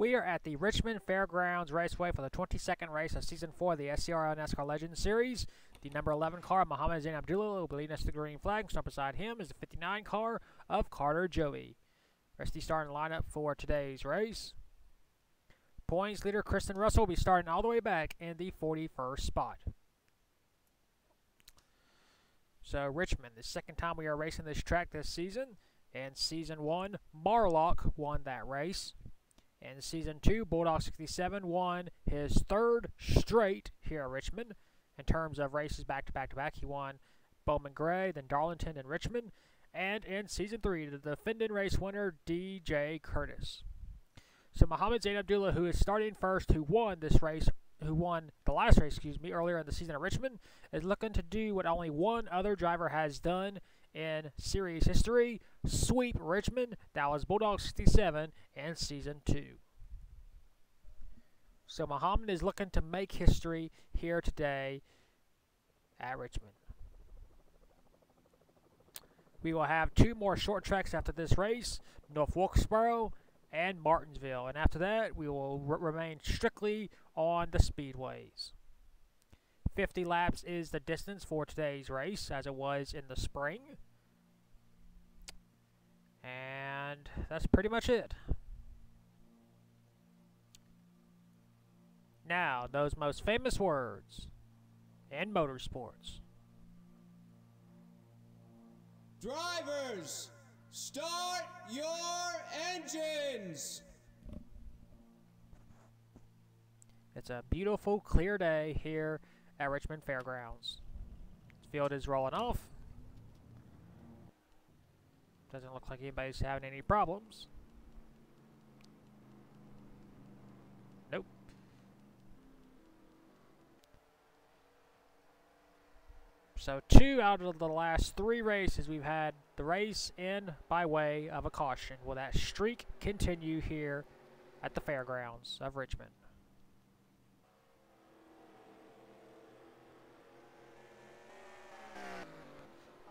We are at the Richmond Fairgrounds Raceway for the 22nd race of Season 4 of the SCRL NASCAR Legends Series. The number 11 car, Muhammad Zain Abdullah, will be leading us to the green flag. Start beside him is the 59 car of Carter Joey. Rest of the starting lineup for today's race. Points leader Kristen Russell will be starting all the way back in the 41st spot. So Richmond, the second time we are racing this track this season. In Season 1, Marlock won that race. In Season 2, Bulldog 67 won his third straight here at Richmond. In terms of races back-to-back-to-back, he won Bowman Gray, then Darlington, and Richmond. And in Season 3, the defending race winner, DJ Curtis. So Muhammad Zain Abdullah, who is starting first, who won the last race, earlier in the season at Richmond, is looking to do what only one other driver has done in series history: sweep Richmond. That was Bulldog 67 in Season 2. So Muhammad is looking to make history here today at Richmond. We will have two more short tracks after this race: North Wilkesboro and Martinsville. And after that, we will remain strictly on the speedways. 50 laps is the distance for today's race, as it was in the spring. And that's pretty much it. Now, those most famous words in motorsports. Drivers, start your engines! It's a beautiful, clear day here at Richmond Fairgrounds. The field is rolling off. Doesn't look like anybody's having any problems. Nope. So 2 out of the last 3 races, we've had the race in by way of a caution. Will that streak continue here at the Fairgrounds of Richmond?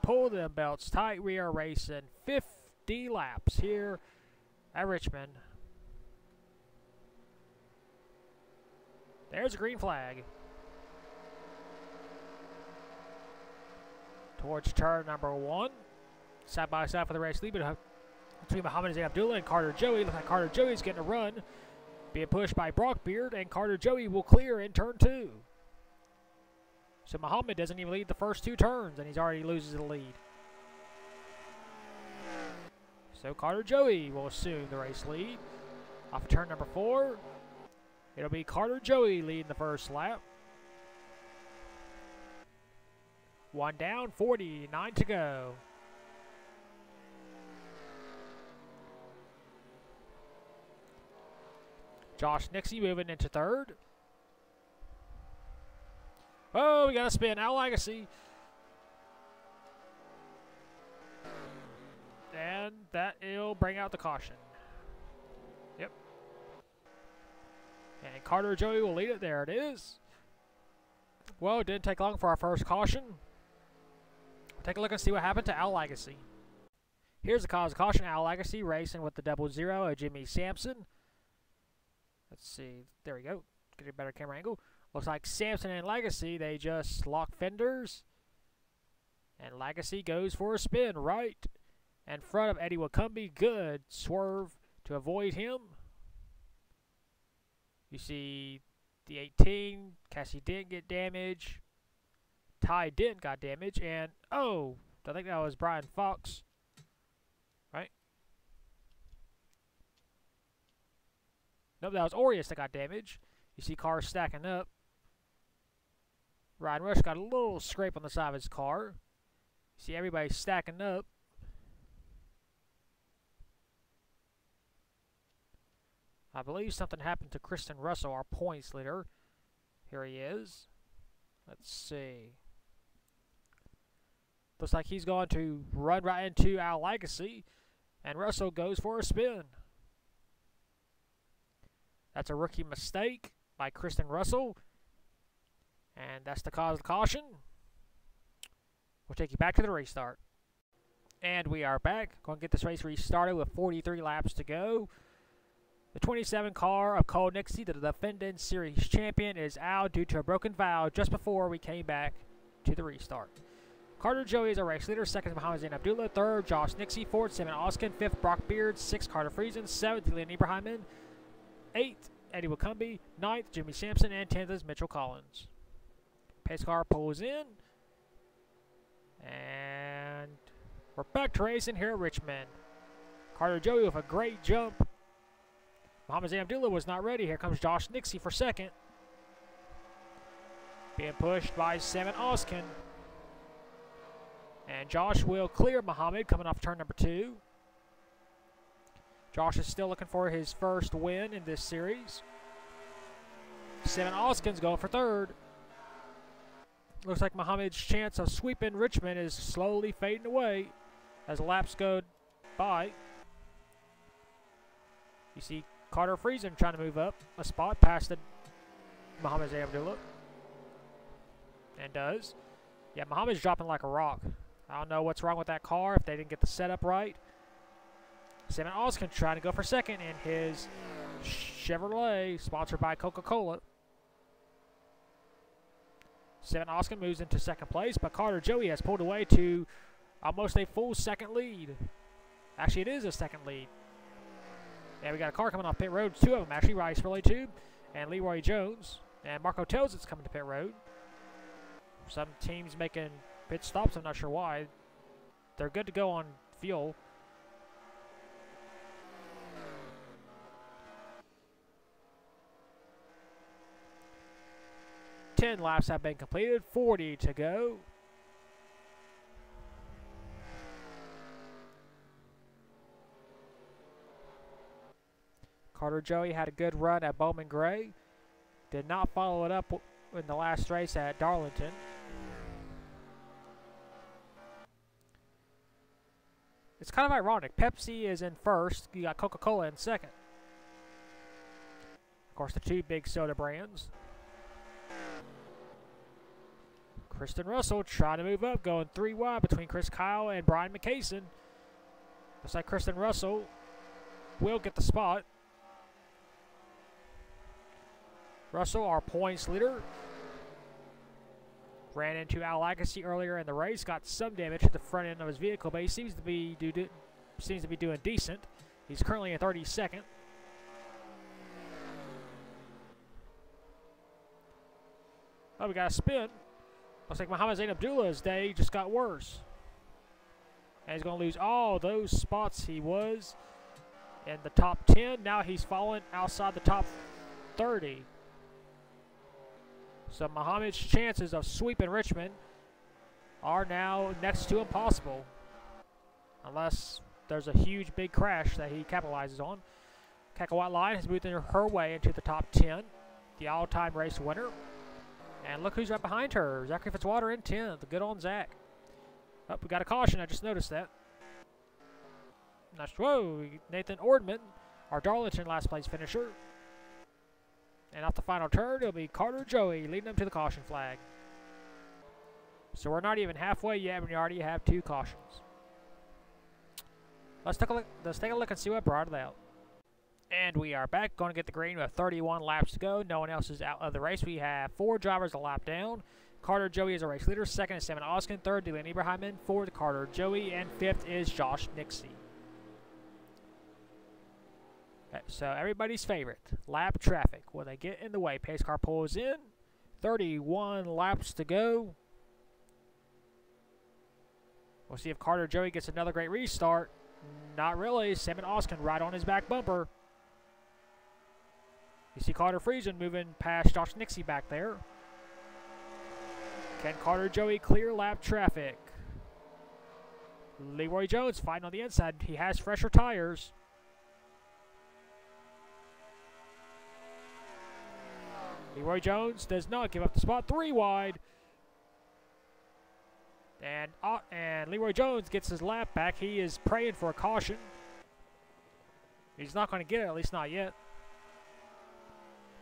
Pull them belts tight. We are racing 50 laps here at Richmond. There's a green flag. Towards turn number 1. Side by side for the race lead between Muhammad Zain Abdullah and Carter Joey. Looks like Carter Joey's getting a run. Being pushed by Brock Beard, and Carter Joey will clear in turn 2. So Muhammad doesn't even lead the first 2 turns, and he's already loses the lead. So Carter Joey will assume the race lead. Off of turn number 4, it'll be Carter Joey leading the first lap. 1 down, 49 to go. Josh Nixie moving into third. Oh, we got a spin. Al Legacy. And that'll bring out the caution. Yep. And Carter Joey will lead it. There it is. Well, it didn't take long for our first caution. We'll take a look and see what happened to Al Legacy. Here's the cause of caution. Al Legacy racing with the 00 of Jimmy Sampson. Let's see. There we go. Get a better camera angle. Looks like Sampson and Legacy, they just lock fenders. And Legacy goes for a spin right in front of Eddie Wacumby. Good swerve to avoid him. You see the 18, Cassie didn't get damage. Ty Dent got damage. And, oh, I think that was Brian Fox. Right? Nope, that was Orius that got damage. You see cars stacking up. Ryan Rush got a little scrape on the side of his car. You see everybody stacking up. I believe something happened to Kristen Russell, our points leader. Here he is. Let's see. Looks like he's going to run right into Al Legacy, and Russell goes for a spin. That's a rookie mistake by Kristen Russell. And that's the cause of the caution. We'll take you back to the restart. And we are back. Going to get this race restarted with 43 laps to go. The 27 car of Cole Nixie, the defending series champion, is out due to a broken valve just before we came back to the restart. Carter Joey is our race leader. Second is Mohammed Zain Abdullah. Third, Josh Nixie. Fourth, Simon Oskin. Fifth, Brock Beard. Sixth, Carter Friesen. Seventh, Leon Ibrahimman. Eighth, Eddie Wakumbi. Ninth, Jimmy Sampson. And 10th is Mitchell Collins. Pace car pulls in. And we're back to racing here at Richmond. Carter Joey with a great jump. Mohammed Zain Abdullah was not ready. Here comes Josh Nixie for second. Being pushed by Simon Oskin. And Josh will clear Mohammed coming off turn number 2. Josh is still looking for his first win in this series. Simon Oskin's going for third. Looks like Mohammed's chance of sweeping Richmond is slowly fading away as laps go by. You see Carter Friesen trying to move up a spot past the Mohammed Zain Abdullah. And does. Yeah, Mohammed's dropping like a rock. I don't know what's wrong with that car, if they didn't get the setup right. Simon Oskin trying to go for second in his Chevrolet, sponsored by Coca-Cola. Simon Oskin moves into second place, but Carter Joey has pulled away to almost a full second lead. Actually, it is a second lead. Yeah, we got a car coming off pit road. Two of them, actually. Rice Relay 2 and Leroy Jones. And Marco tells it's coming to pit road. Some teams making pit stops. I'm not sure why. They're good to go on fuel. Ten laps have been completed. 40 to go. Carter Joey had a good run at Bowman Gray. Did not follow it up in the last race at Darlington. It's kind of ironic. Pepsi is in first. You got Coca-Cola in second. Of course, the two big soda brands. Kristen Russell trying to move up, going 3 wide between Chris Kyle and Brian McCason. Looks like Kristen Russell will get the spot. Russell, our points leader, ran into Al Agassi earlier in the race, got some damage to the front end of his vehicle, but he seems to be doing decent. He's currently in 32nd. Oh, we got a spin. Looks like Mohammed Zain Abdullah's day just got worse. And he's going to lose all those spots he was in the top 10. Now he's fallen outside the top 30. So Mohammed's chances of sweeping Richmond are now next to impossible. Unless there's a huge big crash that he capitalizes on. Kakawat Line has moved her way into the top 10. The all-time race winner. And look who's right behind her. Zachary Fitzwater in 10th. Good on Zach. Oh, we got a caution. I just noticed that. Whoa, Nathan Ordman, our Darlington last place finisher. And off the final turn, it'll be Carter Joey leading them to the caution flag. So we're not even halfway yet, and we already have 2 cautions. Let's take a look and see what brought it out. And we are back, going to get the green with 31 laps to go. No one else is out of the race. We have 4 drivers a lap down. Carter Joey is a race leader. Second is Simon Oskin. Third, Dylan Ibrahimman. Fourth, Carter Joey. And fifth is Josh Nixie. Okay, so everybody's favorite, lap traffic. Will they get in the way? Pace car pulls in. 31 laps to go. We'll see if Carter Joey gets another great restart. Not really. Simon Oskin right on his back bumper. You see Carter Friesen moving past Josh Nixie back there. Can Carter Joey clear lap traffic? Leroy Jones fighting on the inside. He has fresher tires. Leroy Jones does not give up the spot. 3 wide. And Leroy Jones gets his lap back. He is praying for a caution. He's not going to get it, at least not yet.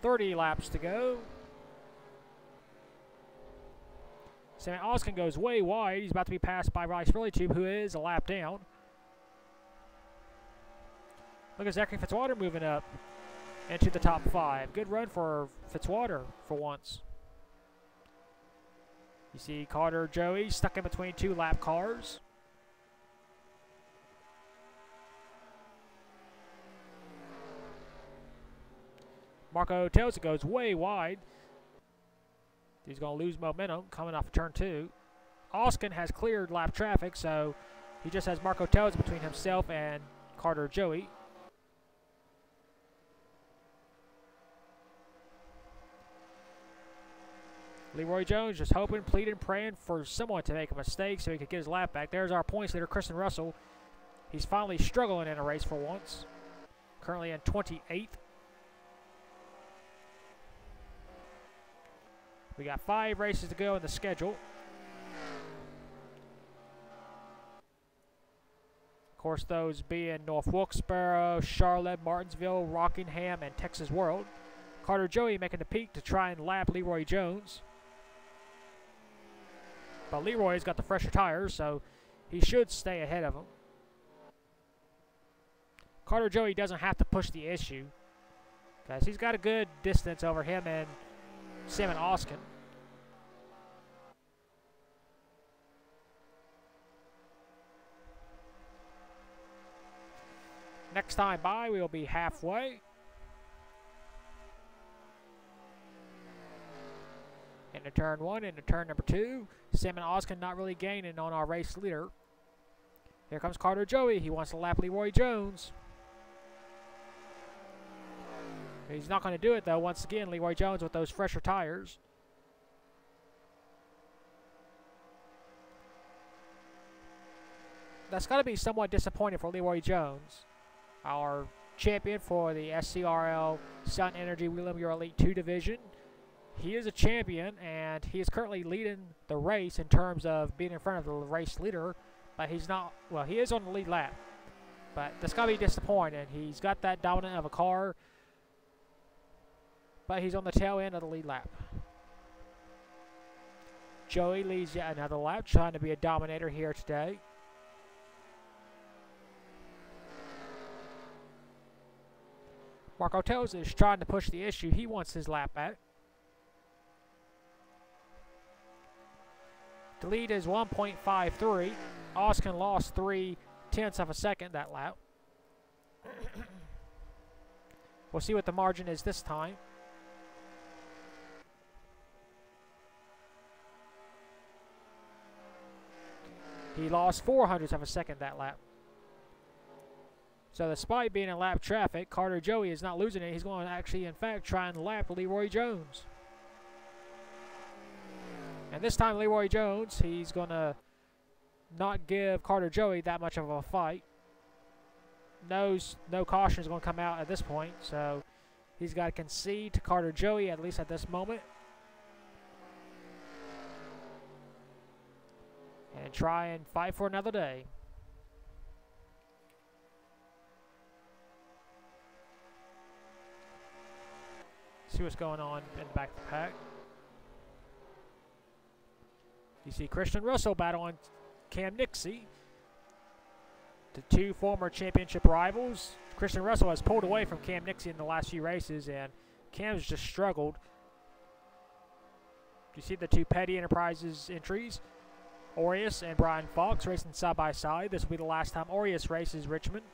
30 laps to go. Simon Oskin goes way wide. He's about to be passed by Rice Relay Tube, who is a lap down. Look at Zachary Fitzwater moving up. into the top 5. Good run for Fitzwater for once. You see Carter Joey stuck in between 2 lap cars. Marco Telza goes way wide. He's going to lose momentum coming off of turn 2. Oskin has cleared lap traffic, so he just has Marco Telza between himself and Carter Joey. Leroy Jones just hoping, pleading, praying for someone to make a mistake so he could get his lap back. There's our points leader, Kristen Russell. He's finally struggling in a race for once. Currently in 28th. We got 5 races to go in the schedule. Of course, those being North Wilkesboro, Charlotte, Martinsville, Rockingham, and Texas World. Carter Joey making the peak to try and lap Leroy Jones. But Leroy's got the fresher tires, so he should stay ahead of him. Carter Joey doesn't have to push the issue, because he's got a good distance over him and Simon Oskin. Next time by, we'll be halfway. Into turn 1, into turn number 2. Simon Oskin not really gaining on our race leader. Here comes Carter Joey. He wants to lap Leroy Jones. He's not going to do it, though. Once again, Leroy Jones with those fresher tires. That's got to be somewhat disappointing for Leroy Jones, our champion for the SCRL Sun Energy Wheeling Your Elite 2 division. He is a champion, and he is currently leading the race in terms of being in front of the race leader, but he's not, well, he is on the lead lap. But that's got to be disappointing. He's got that dominant of a car, but he's on the tail end of the lead lap. Joey leads yet another lap, trying to be a dominator here today. Marco Tells is trying to push the issue. He wants his lap back. The lead is 1.53. Oskin lost 0.3 of a second that lap. We'll see what the margin is this time. He lost 0.04 of a second that lap. So despite being in lap traffic, Carter Joey is not losing it. He's going to actually, in fact, try and lap Leroy Jones. And this time, Leroy Jones, he's going to not give Carter Joey that much of a fight. Knows no caution is going to come out at this point, so he's got to concede to Carter Joey, at least at this moment. And try and fight for another day. See what's going on in the back of the pack. You see Christian Russell battling Cam Nixie, the 2 former championship rivals. Christian Russell has pulled away from Cam Nixie in the last few races, and Cam's just struggled. You see the 2 Petty Enterprises entries, Aureus and Brian Fox racing side by side. This will be the last time Aureus races Richmond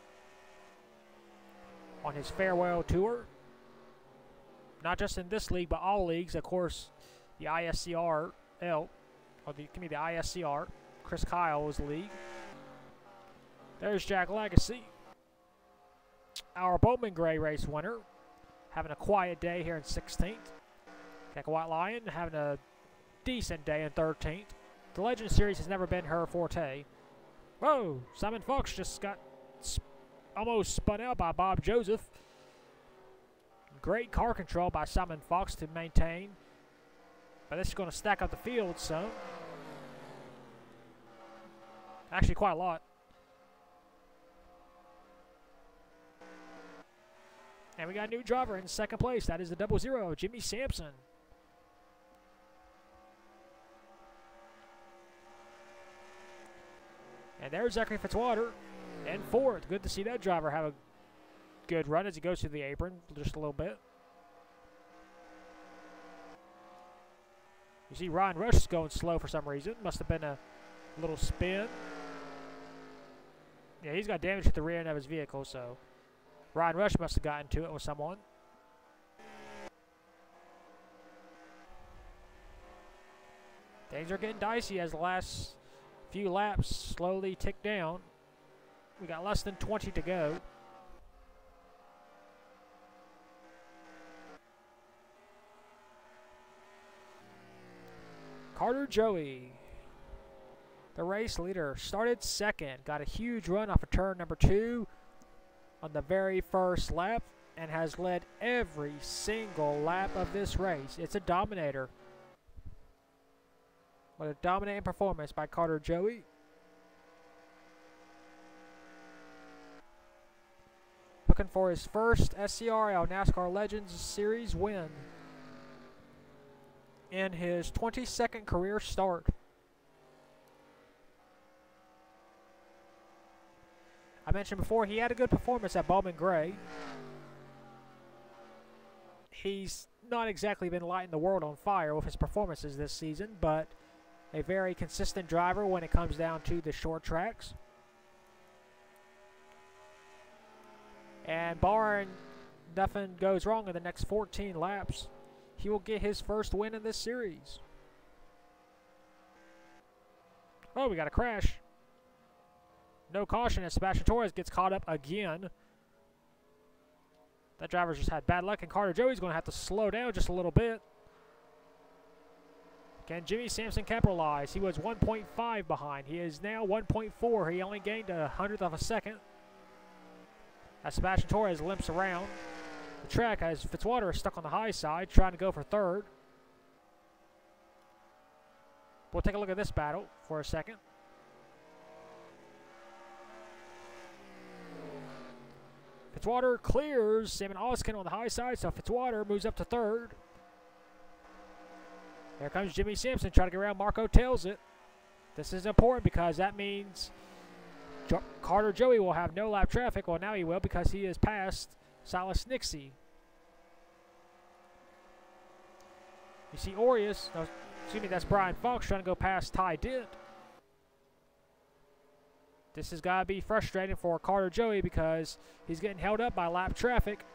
on his farewell tour. Not just in this league, but all leagues. Of course, the ISCRL, or the ISCR, Chris Kyle's league. There's Jack Legacy, our Bowman Gray race winner, having a quiet day here in 16th. Jack White Lion having a decent day in 13th. The Legend Series has never been her forte. Whoa, Simon Fox just got almost spun out by Bob Joseph. Great car control by Simon Fox to maintain. But this is going to stack up the field some. Actually, quite a lot. And we got a new driver in second place. That is the 00, Jimmy Sampson. And there's Zachary Fitzwater in 4th. Good to see that driver have a good run as he goes to the apron just a little bit. You see Ryan Rush is going slow for some reason. Must have been a little spin. Yeah, he's got damage at the rear end of his vehicle, so Ryan Rush must have gotten to it with someone. Things are getting dicey as the last few laps slowly tick down. We got less than 20 to go. Carter Joey, the race leader, started second, got a huge run off of turn number 2 on the very first lap, and has led every single lap of this race. It's a dominator. What a dominating performance by Carter Joey. Looking for his first SCRL NASCAR Legends Series win in his 22nd career start. I mentioned before he had a good performance at Bowman Gray. He's not exactly been lighting the world on fire with his performances this season, but a very consistent driver when it comes down to the short tracks. And barring nothing goes wrong in the next 14 laps, he will get his first win in this series. Oh, we got a crash. No caution as Sebastian Torres gets caught up again. That driver's just had bad luck, and Carter Joey's going to have to slow down just a little bit. Can Jimmy Sampson capitalize? He was 1.5 behind. He is now 1.4. He only gained a 100th of a second. As Sebastian Torres limps around the track as Fitzwater is stuck on the high side trying to go for third. We'll take a look at this battle for a second. Fitzwater clears Simon Oskin on the high side, so Fitzwater moves up to third. Here comes Jimmy Sampson trying to get around Marco Tails it. This is important because that means Carter Joey will have no lap traffic. Well, now he will because he is past Silas Nixie. You see Orius, no, excuse me, that's Brian Fox trying to go past Ty Dent. This has got to be frustrating for Carter Joey because he's getting held up by lap traffic.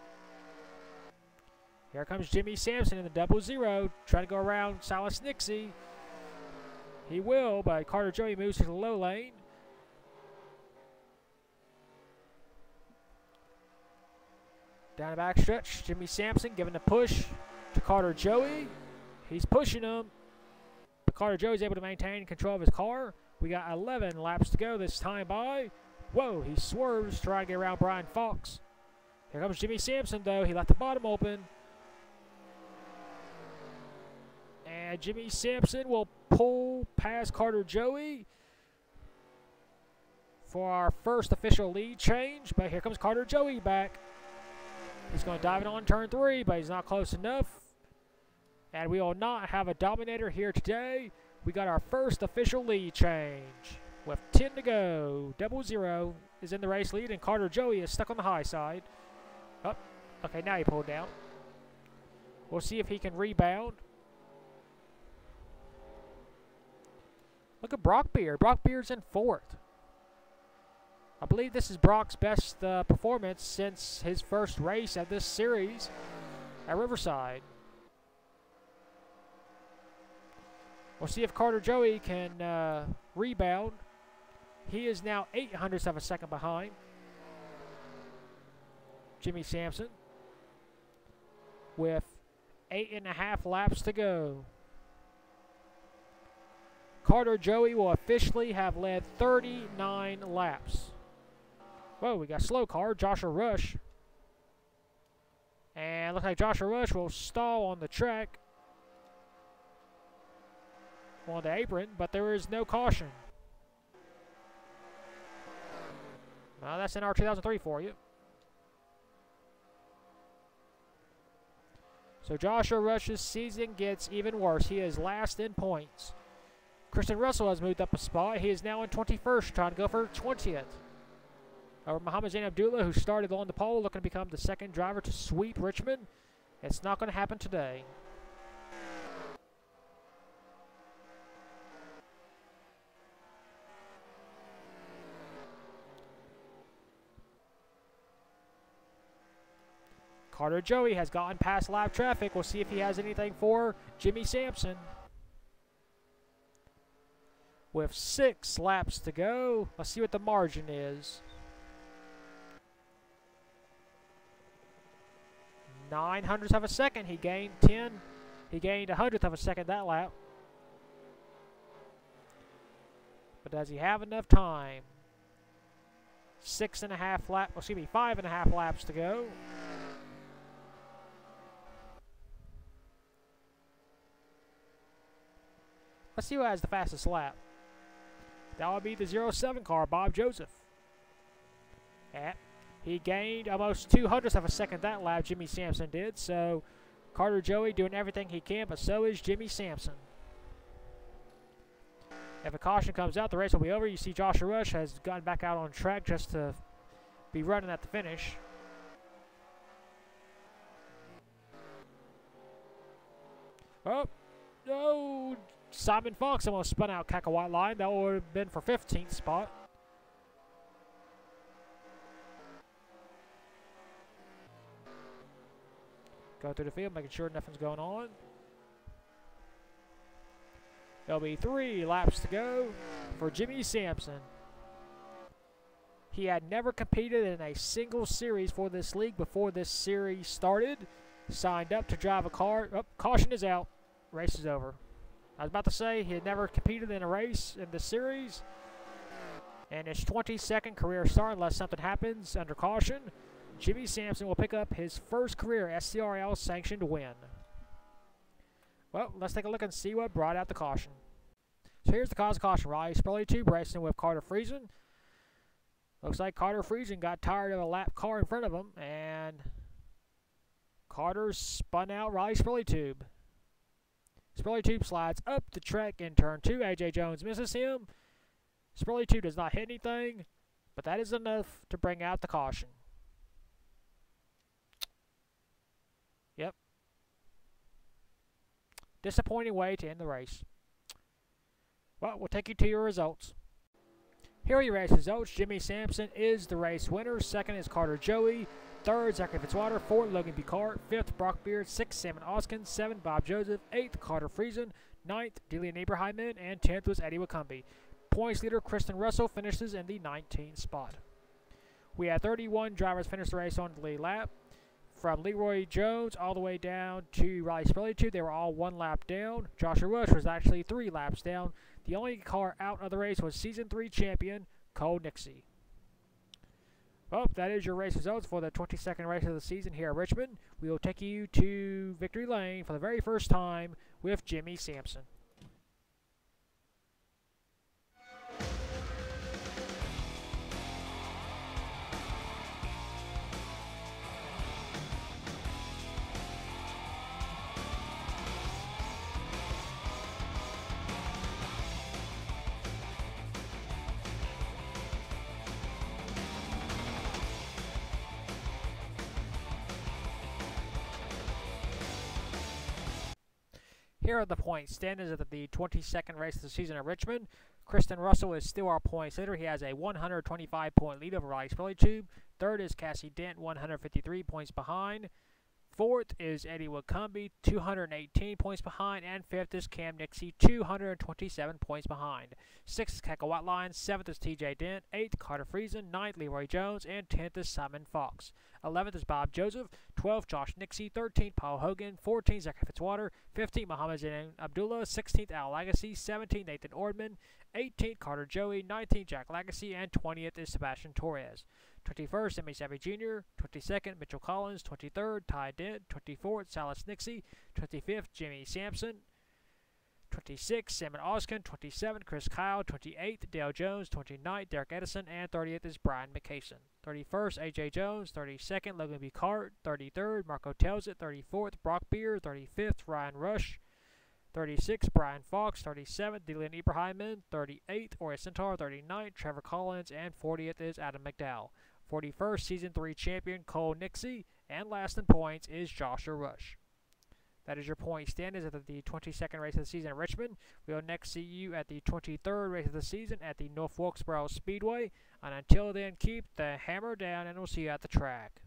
Here comes Jimmy Sampson in the 00, trying to go around Silas Nixie. He will, but Carter Joey moves to the low lane. Down the back stretch, Jimmy Sampson giving a push to Carter Joey. He's pushing him, but Carter Joey's able to maintain control of his car. We got 11 laps to go this time by. Whoa, he swerves trying to get around Brian Fox. Here comes Jimmy Sampson, though. He left the bottom open. And Jimmy Sampson will pull past Carter Joey for our first official lead change. But here comes Carter Joey back. He's going to dive it on turn 3, but he's not close enough. And we will not have a dominator here today. We got our first official lead change with 10 to go. 00 is in the race lead, and Carter Joey is stuck on the high side. Oh, okay, now he pulled down. We'll see if he can rebound. Look at Brock Beard. Brock Beard's in 4th. I believe this is Brock's best performance since his first race at this series at Riverside. We'll see if Carter Joey can rebound. He is now 0.08 of a second behind Jimmy Sampson with 8.5 laps to go. Carter Joey will officially have led 39 laps. Whoa, we got slow car, Joshua Rush. And looks like Joshua Rush will stall on the track on the apron, but there is no caution. Well, that's NR 2003 for you. So Joshua Rush's season gets even worse. He is last in points. Christian Russell has moved up a spot. He is now in 21st, trying to go for 20th. Muhammad Zain Abdullah, who started on the pole, looking to become the second driver to sweep Richmond. It's not going to happen today. Carter Joey has gotten past lap traffic. We'll see if he has anything for Jimmy Sampson. With 6 laps to go, let's see what the margin is. 900ths of a second. He gained 10. He gained 100th of a second that lap. But does he have enough time? 6.5 laps. Excuse me, 5.5 laps to go. Let's see who has the fastest lap. That would be the 07 car, Bob Joseph. Yeah, he gained almost 200ths of a second that lap, Jimmy Sampson did. So Carter Joey doing everything he can, but so is Jimmy Sampson. If a caution comes out, the race will be over. You see Joshua Rush has gotten back out on track just to be running at the finish. Oh, no. Simon Fox almost spun out Cackle White Line. That would have been for 15th spot. Go through the field, making sure nothing's going on. There'll be 3 laps to go for Jimmy Sampson. He had never competed in a single series for this league before this series started. Signed up to drive a car. Oh, caution is out. Race is over. I was about to say he had never competed in a race in the series. And his 22nd career start, unless something happens under caution. Jimmy Sampson will pick up his first career SCRL sanctioned win. Well, let's take a look and see what brought out the caution. So here's the cause of caution. Riley Spurley 2 racing with Carter Friesen. Looks like Carter Friesen got tired of a lap car in front of him, and Carter spun out Riley Spurley Tube. Spurley Tube slides up the track in turn 2. A.J. Jones misses him. Spurley Tube does not hit anything, but that is enough to bring out the caution. Yep. Disappointing way to end the race. Well, we'll take you to your results. Here are your race results. Jimmy Sampson is the race winner. Second is Carter Joey. Third, Zachary Fitzwater. Fourth, Logan Bicart. Fifth, Brock Beard. Sixth, Salmon Oskin. Seventh, Bob Joseph. Eighth, Carter Friesen. Ninth, Delian Abraham. And 10th was Eddie Wacumby. Points leader Kristen Russell finishes in the 19th spot. We had 31 drivers finish the race on the lead lap. From Leroy Jones all the way down to Riley Spurley 2, they were all 1 lap down. Joshua Rush was actually 3 laps down. The only car out of the race was Season 3 champion Cole Nixie. Well, that is your race results for the 22nd race of the season here at Richmond. We will take you to Victory Lane for the very first time with Jimmy Sampson. Here are the point standings of the 22nd race of the season at Richmond. Kristen Russell is still our points leader. He has a 125-point lead over Riley Spurley Tube. Third is Cassie Dent, 153 points behind. Fourth is Eddie Wacumby, 218 points behind. And fifth is Cam Nixie, 227 points behind. Sixth is Cackle White Line. Seventh is TJ Dent. Eighth, Carter Friesen. Ninth, Leroy Jones. And 10th is Simon Fox. 11th is Bob Joseph. 12th, Josh Nixie. 13th, Paul Hogan. 14th, Zachary Fitzwater. 15th, Muhammad Zain Abdullah. 16th, Al Lagasse. 17th, Nathan Ordman. 18th, Carter Joey. 19th, Jack Lagasse. And 20th is Sebastian Torres. 21st, Emmy Savvy Jr. 22nd, Mitchell Collins. 23rd, Ty Dent. 24th, Salas Nixie. 25th, Jimmy Sampson. 26th, Salmon Oskin. 27th, Chris Kyle. 28th, Dale Jones. 29th, Derek Edison. And 30th is Brian McCason. 31st, A.J. Jones. 32nd, Logan Bicart. 33rd, Marco Telzit. 34th, Brock Beer. 35th, Ryan Rush. 36th, Brian Fox. 37th, Dylan Ibrahim. 38th, Ori Centaur. 39th, Trevor Collins. And 40th is Adam McDowell. 41st Season 3 champion Cole Nixie, and last in points is Joshua Rush. That is your point standings at the 22nd race of the season at Richmond. We will next see you at the 23rd race of the season at the North Wilkesboro Speedway. And until then, keep the hammer down, and we'll see you at the track.